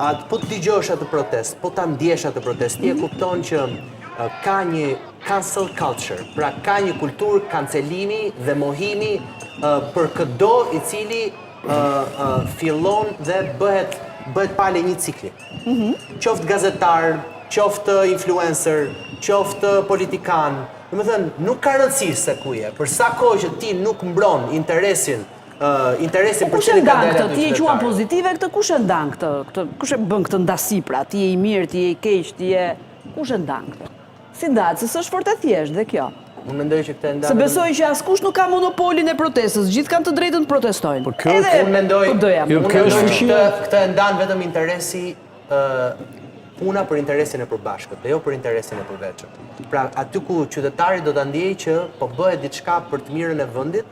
atë po të dëgjosh atë protest, po ta ndjesh atë protest, ti e kupton që ka një cancel culture, pra ka një kulturë kancelimi dhe mohimi për çdo i cili fillon dhe bëhet pale një cikli. Qoftë gazetar, qoftë influencer, qoftë politikan, domethënë nuk ka rëndësi se ku je, për sa kohë që ti nuk mbron interesin për cilin ka dalë aty. Ti e quan pozitive këtë, kush e ndan këtë? Kush e bën këtë ndasi pra? Ti je i mirë, ti je i keq, kush e ndan këtë? Si ndahet, se s'është fort e thjeshtë dhe kjo. Unë mendoj që këtë ndan. Se besoj që askush nuk ka monopolin e protestës, gjithë kanë të drejtën të protestojnë. Unë mendoj që këtë ndan vetëm interesi puna për interesin e përbashkët, dhe jo për interesin e përveçëm. Pra, aty ku qytetari do ta ndjejë që po bëhet diçka për të mirën e vendit,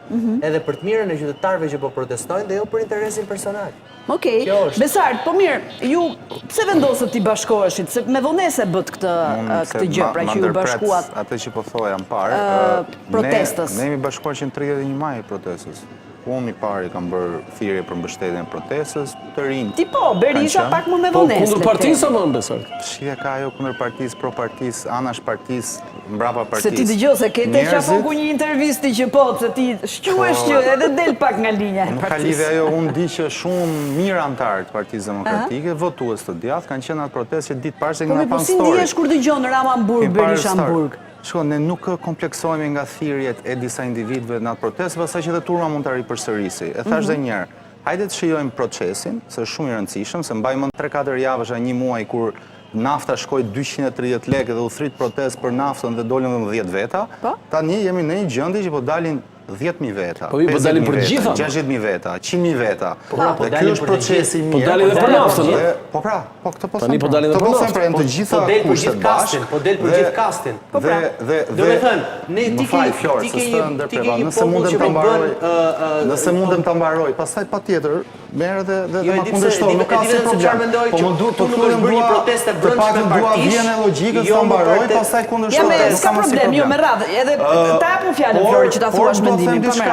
edhe për të mirën e qytetarëve që po protestojnë, dhe jo për interesin personal. Okej, Besart, po mirë, ju pse vendosët t'i bashkoheshit? Se me vonese bët këtë gjë, pra që ju bashkuat atë që po thoja më parë, protestës. Ne jemi bashkuar që në 31 maj protestës. Unë i pari kam bërë thirrje për mbështetjen e protestës, të rinj. Ti po, Berisha pak më me vonesë. Po, kundër partisë apo Besart? Shije ka ajo kundër partisë, pro partisë, anash partisë, mbrapa partisë. Se ti dëgjoj se ke te qafoku një intervisti që po, se ti shquesh që edhe del pak nga linja e partisë. Nuk ka lidhje ajo, unë di që shumë mirë antarë të Partisë Demokratike, votues të djathtë, kanë qenë atë protestë që ditë parë se nga Po si ndihesh kur dëgjon Rama Hamburg, Berisha Hamburg? Shko, ne nuk kompleksohemi nga thirrjet e disa individëve në atë protestë, pastaj që dhe turma mund të ripërsërisi. E thash dhe njerë, hajde të shijojmë procesin, se është shumë i rëndësishëm, se mbaj mend 3-4 javësh a një muaj kur nafta shkoi 230 lekë dhe u thrit protestë për naftën dhe dolën 10 veta. Tani jemi në një gjendje që po dalin 10.000 veta, 60.000 veta, 100.000 veta. Dhe kjo është procesi mirë. Po dalin edhe për naftën. Po pra, po këtë po tani po dalin edhe për naftën. Të gjitha kushtet bashkë. Po del për gjithë kastin. Do me thënë, ne ti ke një nëse mundem ta mbaroj, pastaj patjetër merr dhe ma kundërshton, nuk ka asnjë problem. Po më duhet të thujem bërë një protestë brendshme partisë. Vjen e logjikës ta mbaroj, pastaj kundërshton. Ja, s'ka problem, jo me radhë. Edhe ta japun fjalën Flori që ta thuash mendimin, po më